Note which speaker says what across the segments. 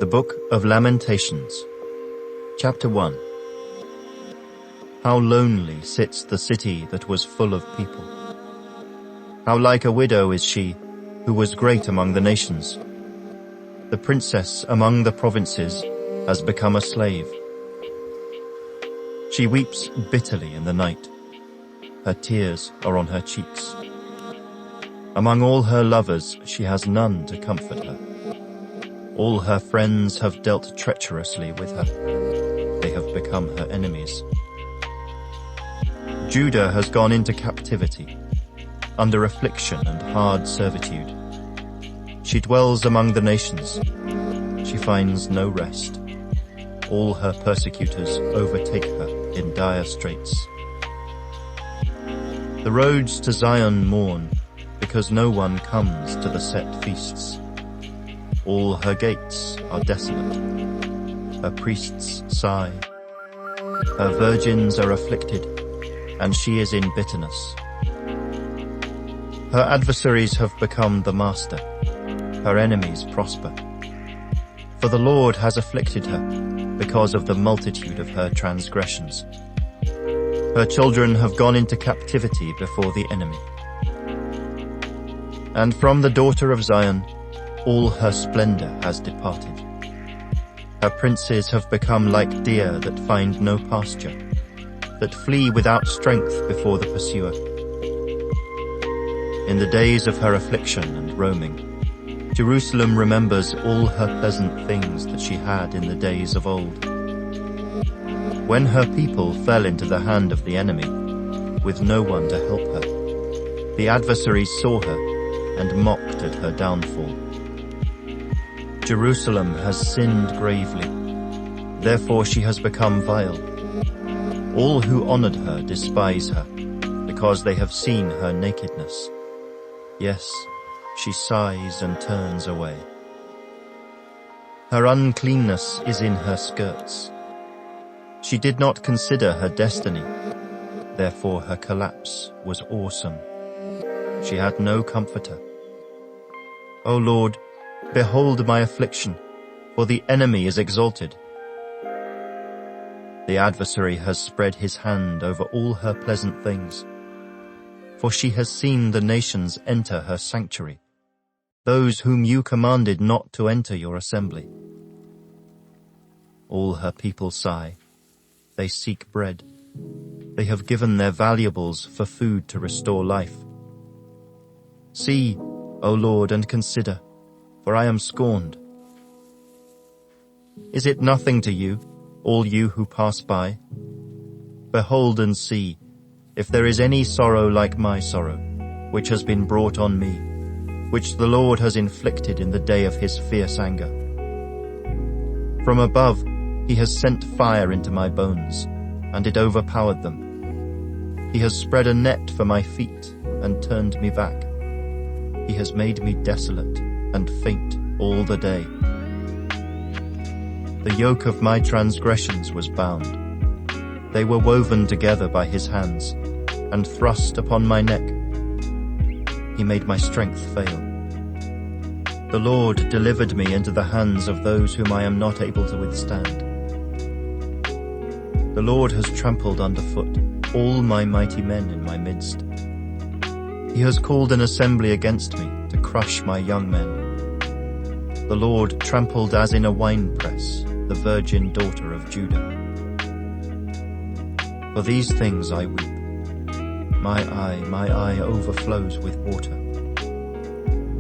Speaker 1: The Book of Lamentations, Chapter 1. How lonely sits the city that was full of people. How like a widow is she, who was great among the nations. The princess among the provinces has become a slave. She weeps bitterly in the night. Her tears are on her cheeks. Among all her lovers she has none to comfort her. All her friends have dealt treacherously with her. They have become her enemies. Judah has gone into captivity, under affliction and hard servitude. She dwells among the nations. She finds no rest. All her persecutors overtake her in dire straits. The roads to Zion mourn, because no one comes to the set feasts. All her gates are desolate. Her priests sigh. Her virgins are afflicted, and she is in bitterness. Her adversaries have become the master. Her enemies prosper. For the Lord has afflicted her because of the multitude of her transgressions. Her children have gone into captivity before the enemy. And from the daughter of Zion, all her splendor has departed. Her princes have become like deer that find no pasture, that flee without strength before the pursuer. In the days of her affliction and roaming, Jerusalem remembers all her pleasant things that she had in the days of old. When her people fell into the hand of the enemy, with no one to help her, the adversaries saw her and mocked at her downfall. Jerusalem has sinned gravely, therefore she has become vile. All who honored her despise her, because they have seen her nakedness. Yes, she sighs and turns away. Her uncleanness is in her skirts. She did not consider her destiny, therefore her collapse was awesome. She had no comforter. O Lord, behold my affliction, for the enemy is exalted. The adversary has spread his hand over all her pleasant things, for she has seen the nations enter her sanctuary, those whom you commanded not to enter your assembly. All her people sigh. They seek bread. They have given their valuables for food to restore life. See, O Lord, and consider, for I am scorned. Is it nothing to you, all you who pass by? Behold and see, if there is any sorrow like my sorrow, which has been brought on me, which the Lord has inflicted in the day of his fierce anger. From above he has sent fire into my bones, and it overpowered them. He has spread a net for my feet and turned me back. He has made me desolate and faint all the day. The yoke of my transgressions was bound. They were woven together by his hands, and thrust upon my neck. He made my strength fail. The Lord delivered me into the hands of those whom I am not able to withstand. The Lord has trampled underfoot all my mighty men in my midst. He has called an assembly against me to crush my young men. The Lord trampled as in a winepress the virgin daughter of Judah. For these things I weep. My eye overflows with water.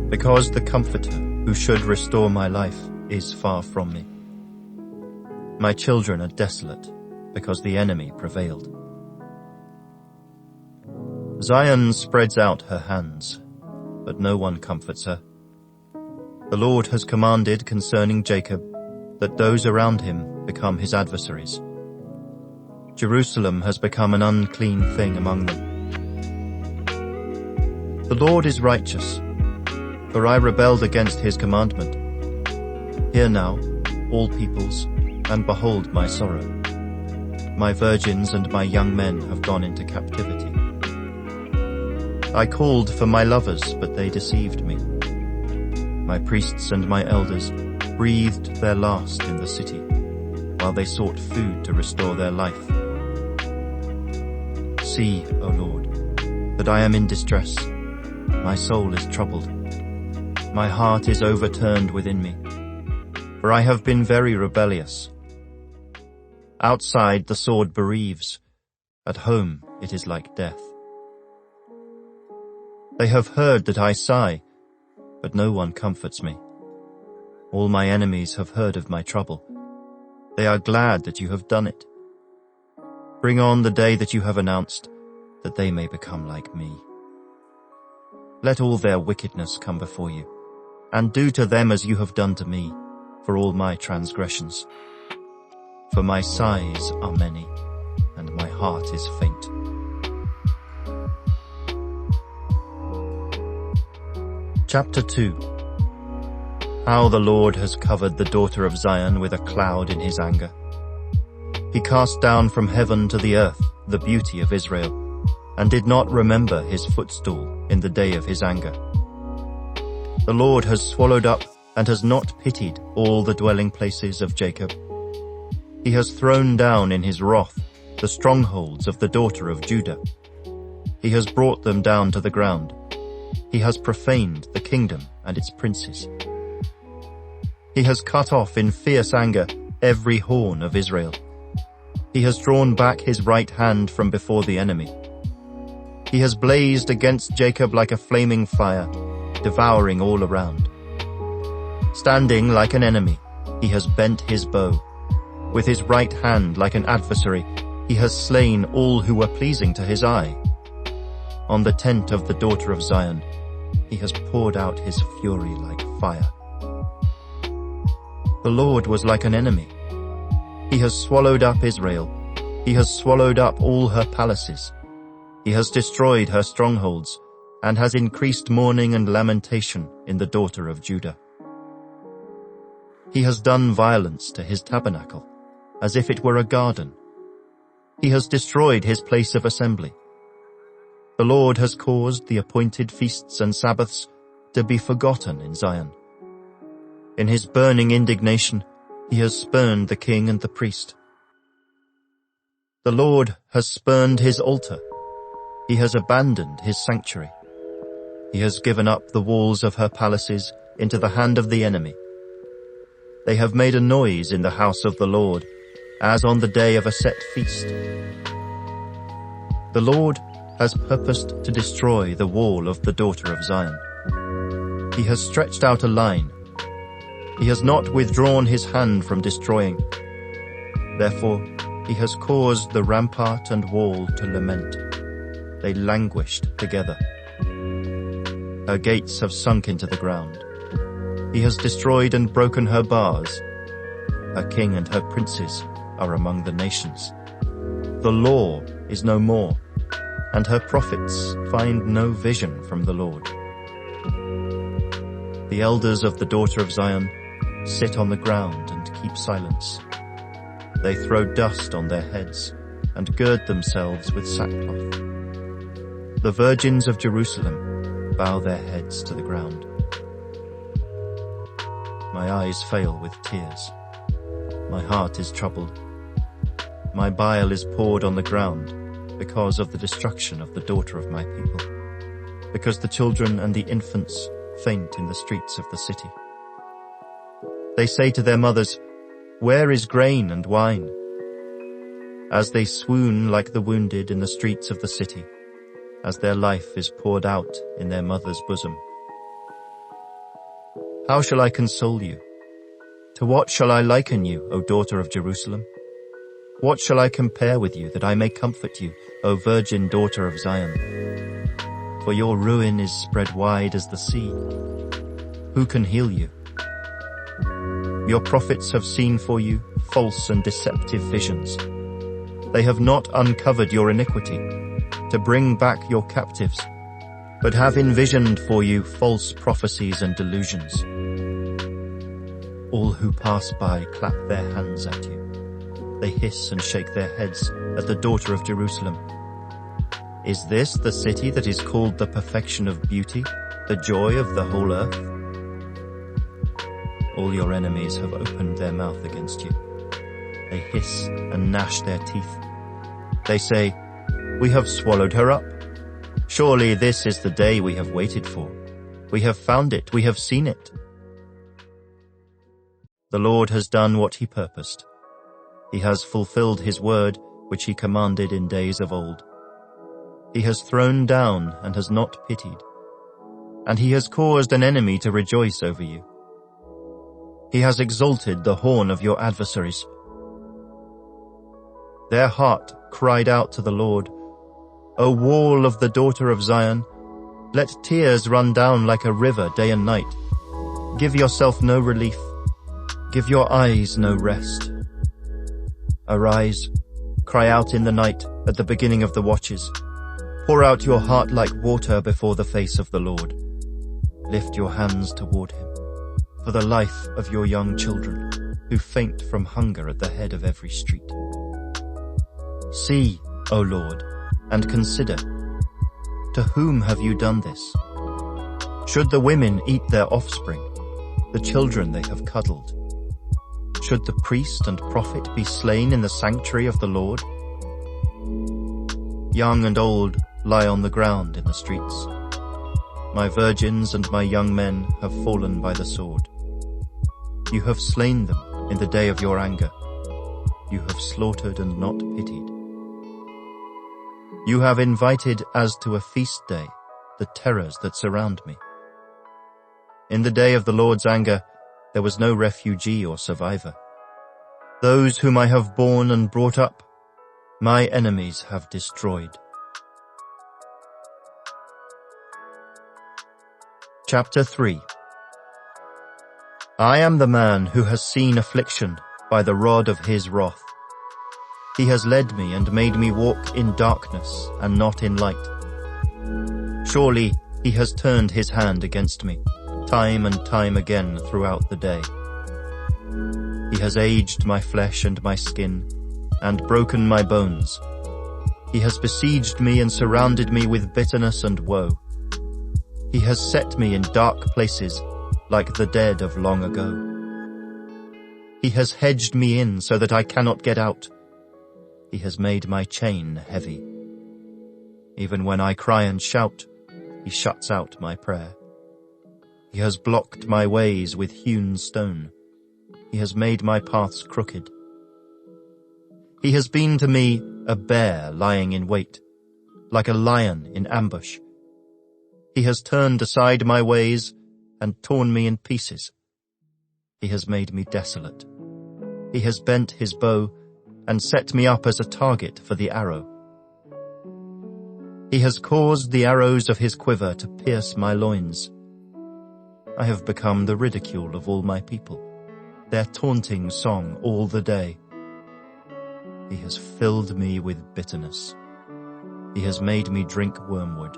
Speaker 1: Because the Comforter, who should restore my life, is far from me. My children are desolate, because the enemy prevailed. Zion spreads out her hands, but no one comforts her. The Lord has commanded concerning Jacob that those around him become his adversaries. Jerusalem has become an unclean thing among them. The Lord is righteous, for I rebelled against his commandment. Hear now, all peoples, and behold my sorrow. My virgins and my young men have gone into captivity. I called for my lovers, but they deceived me. My priests and my elders, breathed their last in the city, while they sought food to restore their life. See, O Lord, that I am in distress. My soul is troubled. My heart is overturned within me, for I have been very rebellious. Outside the sword bereaves, at home it is like death. They have heard that I sigh, but no one comforts me. All my enemies have heard of my trouble. They are glad that you have done it. Bring on the day that you have announced, that they may become like me. Let all their wickedness come before you, and do to them as you have done to me, for all my transgressions. For my sighs are many, and my heart is faint. Chapter 2. How the Lord has covered the daughter of Zion with a cloud in his anger. He cast down from heaven to the earth the beauty of Israel, and did not remember his footstool in the day of his anger. The Lord has swallowed up and has not pitied all the dwelling places of Jacob. He has thrown down in his wrath the strongholds of the daughter of Judah. He has brought them down to the ground. He has profaned the kingdom and its princes. He has cut off in fierce anger every horn of Israel. He has drawn back his right hand from before the enemy. He has blazed against Jacob like a flaming fire, devouring all around. Standing like an enemy, he has bent his bow. With his right hand like an adversary, he has slain all who were pleasing to his eye. On the tent of the daughter of Zion, he has poured out his fury like fire. The Lord was like an enemy. He has swallowed up Israel. He has swallowed up all her palaces. He has destroyed her strongholds, and has increased mourning and lamentation in the daughter of Judah. He has done violence to his tabernacle, as if it were a garden. He has destroyed his place of assembly. The Lord has caused the appointed feasts and Sabbaths to be forgotten in Zion. In his burning indignation, he has spurned the king and the priest. The Lord has spurned his altar. He has abandoned his sanctuary. He has given up the walls of her palaces into the hand of the enemy. They have made a noise in the house of the Lord, as on the day of a set feast. The Lord has purposed to destroy the wall of the daughter of Zion. He has stretched out a line. He has not withdrawn his hand from destroying. Therefore, he has caused the rampart and wall to lament. They languished together. Her gates have sunk into the ground. He has destroyed and broken her bars. Her king and her princes are among the nations. The law is no more, and her prophets find no vision from the Lord. The elders of the daughter of Zion sit on the ground and keep silence. They throw dust on their heads and gird themselves with sackcloth. The virgins of Jerusalem bow their heads to the ground. My eyes fail with tears. My heart is troubled. My bile is poured on the ground because of the destruction of the daughter of my people, because the children and the infants faint in the streets of the city. They say to their mothers, "Where is grain and wine?" As they swoon like the wounded in the streets of the city, as their life is poured out in their mother's bosom. How shall I console you? To what shall I liken you, O daughter of Jerusalem? What shall I compare with you that I may comfort you, O virgin daughter of Zion? For your ruin is spread wide as the sea. Who can heal you? Your prophets have seen for you false and deceptive visions. They have not uncovered your iniquity to bring back your captives, but have envisioned for you false prophecies and delusions. All who pass by clap their hands at you. They hiss and shake their heads at the daughter of Jerusalem. Is this the city that is called the perfection of beauty, the joy of the whole earth? all your enemies have opened their mouth against you. They hiss and gnash their teeth. They say, "We have swallowed her up. Surely this is the day we have waited for. We have found it, we have seen it." The Lord has done what he purposed. He has fulfilled his word, which he commanded in days of old. He has thrown down and has not pitied, and he has caused an enemy to rejoice over you. He has exalted the horn of your adversaries. Their heart cried out to the Lord, "O wall of the daughter of Zion, let tears run down like a river day and night. Give yourself no relief. Give your eyes no rest. Arise, cry out in the night at the beginning of the watches. Pour out your heart like water before the face of the Lord. Lift your hands toward him, for the life of your young children, who faint from hunger at the head of every street. See, O Lord, and consider, to whom have you done this? Should the women eat their offspring, the children they have cuddled? Should the priest and prophet be slain in the sanctuary of the Lord? Young and old lie on the ground in the streets. My virgins and my young men have fallen by the sword. You have slain them in the day of your anger. You have slaughtered and not pitied. You have invited as to a feast day the terrors that surround me. In the day of the Lord's anger, there was no refugee or survivor. Those whom I have borne and brought up, my enemies have destroyed. Chapter 3. I am the man who has seen affliction by the rod of his wrath. He has led me and made me walk in darkness and not in light. Surely he has turned his hand against me, time and time again throughout the day. He has aged my flesh and my skin, and broken my bones. He has besieged me and surrounded me with bitterness and woe. He has set me in dark places, like the dead of long ago. He has hedged me in so that I cannot get out. He has made my chain heavy. Even when I cry and shout, he shuts out my prayer. He has blocked my ways with hewn stone. He has made my paths crooked. He has been to me a bear lying in wait, like a lion in ambush. He has turned aside my ways and torn me in pieces. He has made me desolate. He has bent his bow and set me up as a target for the arrow. He has caused the arrows of his quiver to pierce my loins. I have become the ridicule of all my people, their taunting song all the day. He has filled me with bitterness. He has made me drink wormwood.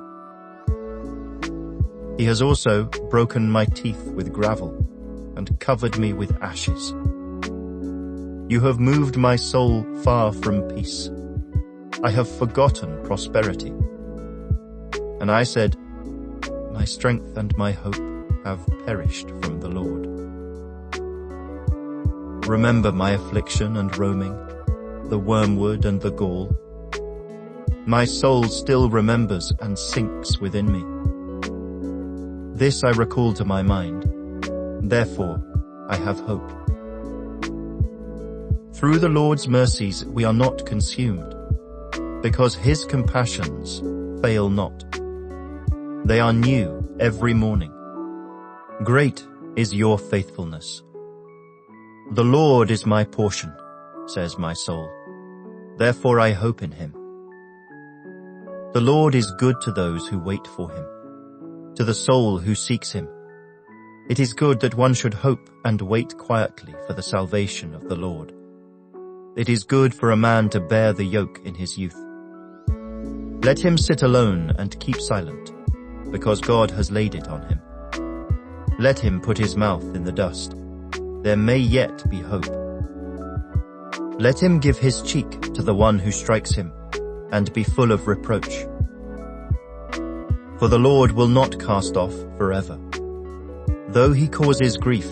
Speaker 1: He has also broken my teeth with gravel and covered me with ashes. You have moved my soul far from peace. I have forgotten prosperity. And I said, my strength and my hope have perished from the Lord. Remember my affliction and roaming, the wormwood and the gall. My soul still remembers and sinks within me. This I recall to my mind, therefore I have hope. Through the Lord's mercies we are not consumed, because his compassions fail not. They are new every morning. Great is your faithfulness. The Lord is my portion, says my soul. Therefore I hope in him. The Lord is good to those who wait for him, to the soul who seeks him. It is good that one should hope and wait quietly for the salvation of the Lord. It is good for a man to bear the yoke in his youth. Let him sit alone and keep silent, because God has laid it on him. Let him put his mouth in the dust. There may yet be hope. Let him give his cheek to the one who strikes him, and be full of reproach. For the Lord will not cast off forever. Though he causes grief,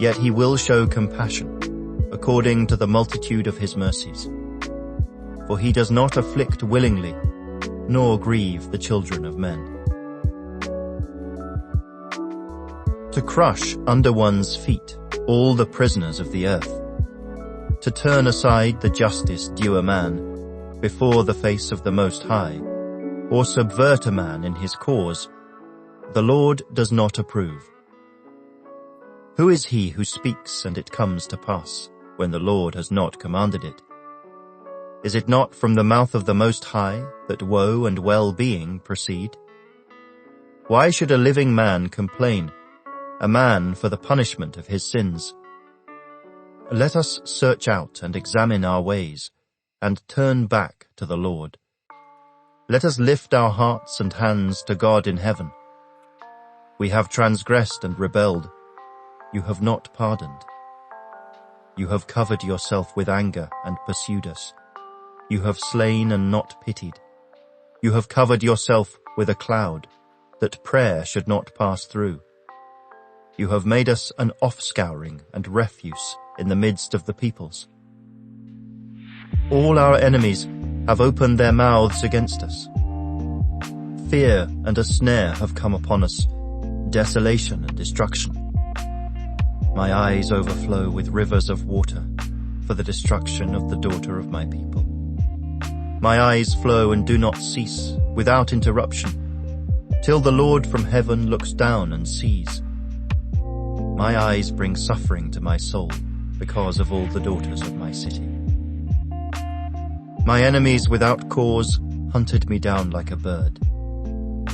Speaker 1: Yet he will show compassion, according to the multitude of his mercies. For he does not afflict willingly, nor grieve the children of men. To crush under one's feet all the prisoners of the earth, to turn aside the justice due a man before the face of the Most High, or subvert a man in his cause, the Lord does not approve. Who is he who speaks and it comes to pass, when the Lord has not commanded it? Is it not from the mouth of the Most High that woe and well-being proceed? Why should a living man complain, a man for the punishment of his sins? Let us search out and examine our ways, and turn back to the Lord. Let us lift our hearts and hands to God in heaven. We have transgressed and rebelled. You have not pardoned. You have covered yourself with anger and pursued us. You have slain and not pitied. You have covered yourself with a cloud, that prayer should not pass through. You have made us an offscouring and refuse in the midst of the peoples. All our enemies have opened their mouths against us. Fear and a snare have come upon us, desolation and destruction. My eyes overflow with rivers of water for the destruction of the daughter of my people. My eyes flow and do not cease, without interruption, till the Lord from heaven looks down and sees. My eyes bring suffering to my soul because of all the daughters of my city. My enemies without cause hunted me down like a bird.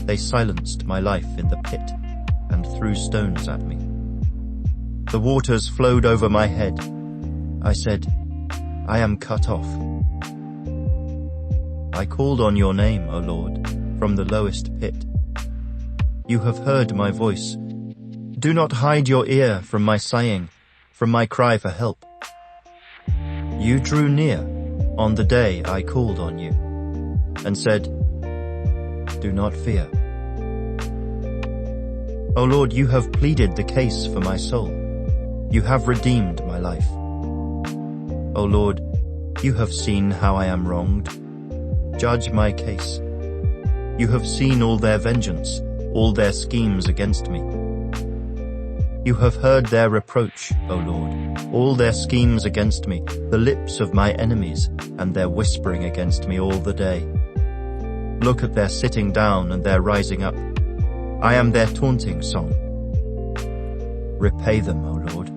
Speaker 1: They silenced my life in the pit and threw stones at me. The waters flowed over my head. I said, I am cut off. I called on your name, O Lord, from the lowest pit. You have heard my voice. Do not hide your ear from my sighing, from my cry for help. You drew near on the day I called on you, and said, do not fear. O Lord, you have pleaded the case for my soul. You have redeemed my life. O Lord, you have seen how I am wronged. Judge my case. You have seen all their vengeance, all their schemes against me. You have heard their reproach, O Lord, all their schemes against me, the lips of my enemies, and their whispering against me all the day. Look at their sitting down and their rising up. I am their taunting song. Repay them, O Lord,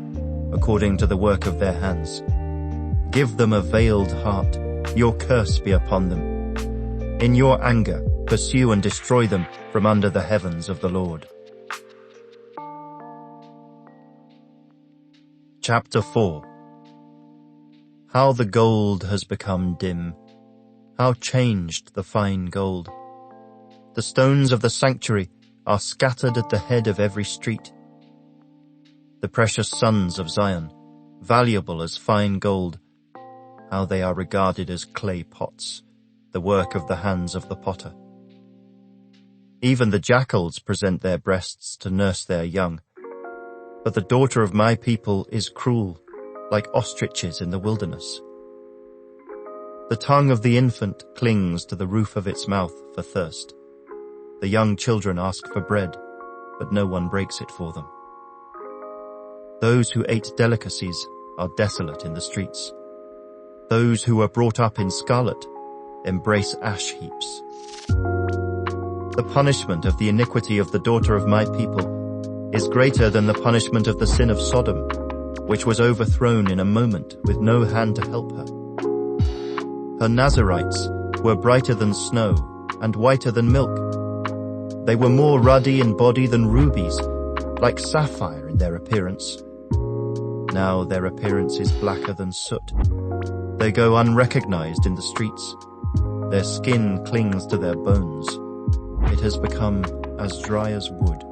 Speaker 1: according to the work of their hands. Give them a veiled heart, your curse be upon them. In your anger, pursue and destroy them from under the heavens of the Lord. Chapter 4. How the gold has become dim, how changed the fine gold. The stones of the sanctuary are scattered at the head of every street. The precious sons of Zion, valuable as fine gold, how they are regarded as clay pots, the work of the hands of the potter. Even the jackals present their breasts to nurse their young, but the daughter of my people is cruel, like ostriches in the wilderness. The tongue of the infant clings to the roof of its mouth for thirst. The young children ask for bread, but no one breaks it for them. Those who ate delicacies are desolate in the streets. Those who were brought up in scarlet embrace ash heaps. The punishment of the iniquity of the daughter of my people is greater than the punishment of the sin of Sodom, which was overthrown in a moment with no hand to help her. Her Nazarites were brighter than snow and whiter than milk. They were more ruddy in body than rubies, like sapphire in their appearance. Now their appearance is blacker than soot. They go unrecognized in the streets. Their skin clings to their bones. It has become as dry as wood.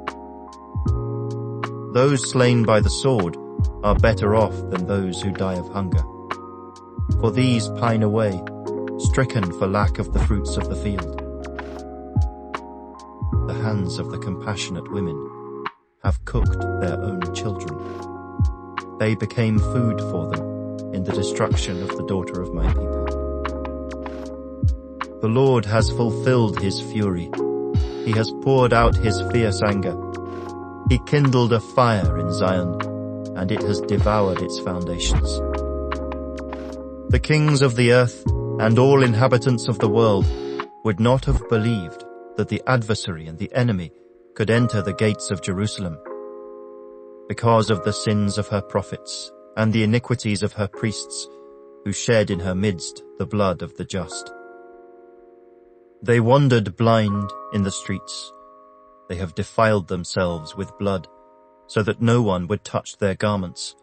Speaker 1: Those slain by the sword are better off than those who die of hunger. For these pine away, stricken for lack of the fruits of the field. The hands of the compassionate women have cooked their own children. They became food for them in the destruction of the daughter of my people. The Lord has fulfilled his fury. He has poured out his fierce anger. He kindled a fire in Zion, and it has devoured its foundations. The kings of the earth and all inhabitants of the world would not have believed that the adversary and the enemy could enter the gates of Jerusalem, because of the sins of her prophets and the iniquities of her priests, who shed in her midst the blood of the just. They wandered blind in the streets. They have defiled themselves with blood, so that no one would touch their garments.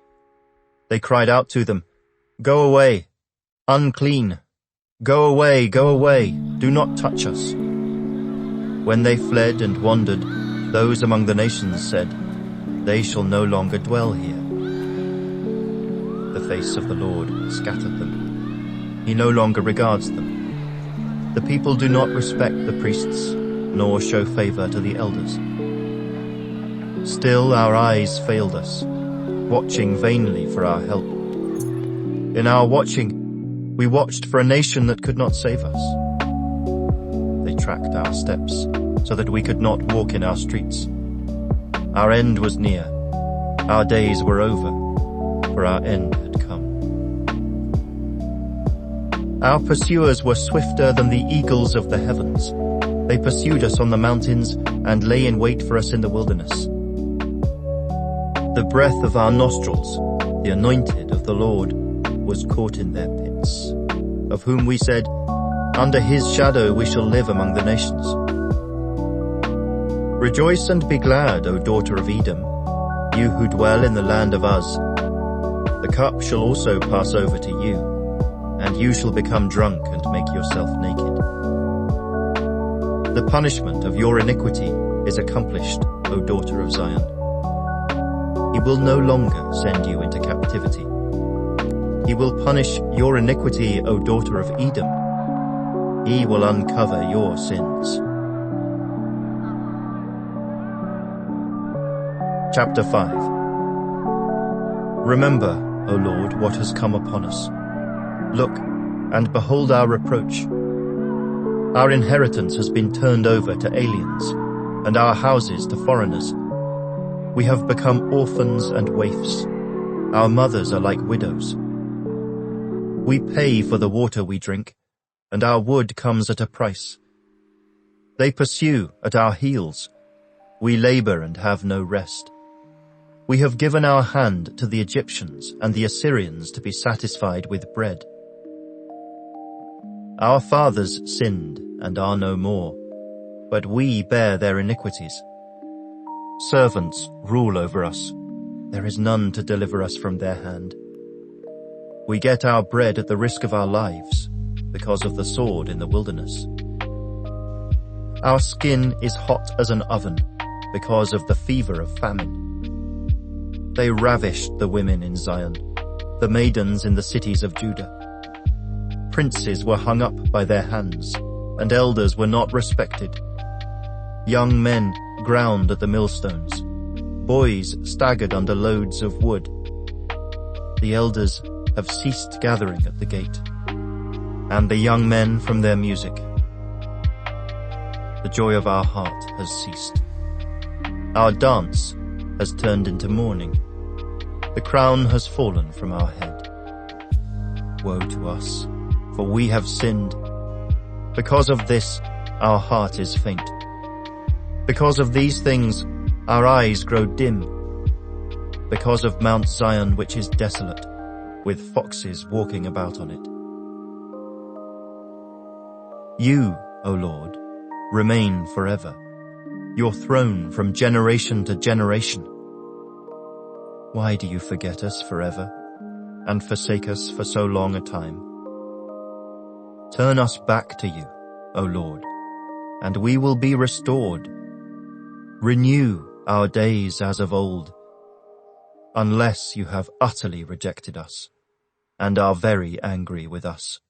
Speaker 1: They cried out to them, "Go away, unclean! Go away, do not touch us." When they fled and wandered, those among the nations said, "They shall no longer dwell here." The face of the Lord scattered them. He no longer regards them. The people do not respect the priests, nor show favor to the elders. Still our eyes failed us, watching vainly for our help. In our watching, we watched for a nation that could not save us. They tracked our steps, so that we could not walk in our streets. Our end was near. Our days were over, for our end had come. Our pursuers were swifter than the eagles of the heavens. They pursued us on the mountains and lay in wait for us in the wilderness. The breath of our nostrils, the anointed of the Lord, was caught in their pits, of whom we said, "Under his shadow we shall live among the nations." Rejoice and be glad, O daughter of Edom, you who dwell in the land of Uz. The cup shall also pass over to you, and you shall become drunk and make yourself naked. The punishment of your iniquity is accomplished, O daughter of Zion. He will no longer send you into captivity. He will punish your iniquity, O daughter of Edom. He will uncover your sins. Chapter 5. Remember, O Lord, what has come upon us. Look, and behold our reproach. Our inheritance has been turned over to aliens, and our houses to foreigners. We have become orphans and waifs. Our mothers are like widows. We pay for the water we drink, and our wood comes at a price. They pursue at our heels. We labor and have no rest. We have given our hand to the Egyptians and the Assyrians to be satisfied with bread. Our fathers sinned and are no more, but we bear their iniquities. Servants rule over us. There is none to deliver us from their hand. We get our bread at the risk of our lives, because of the sword in the wilderness. Our skin is hot as an oven, because of the fever of famine. They ravished the women in Zion, the maidens in the cities of Judah. Princes were hung up by their hands, and elders were not respected. Young men ground at the millstones. Boys staggered under loads of wood. The elders have ceased gathering at the gate, and the young men from their music. The joy of our heart has ceased. Our dance has turned into mourning. The crown has fallen from our head. Woe to us, for we have sinned. Because of this, our heart is faint. Because of these things, our eyes grow dim. Because of Mount Zion, which is desolate, with foxes walking about on it. You, O Lord, remain forever, your throne from generation to generation. Why do you forget us forever, and forsake us for so long a time? Turn us back to you, O Lord, and we will be restored. Renew our days as of old, unless you have utterly rejected us, and are very angry with us.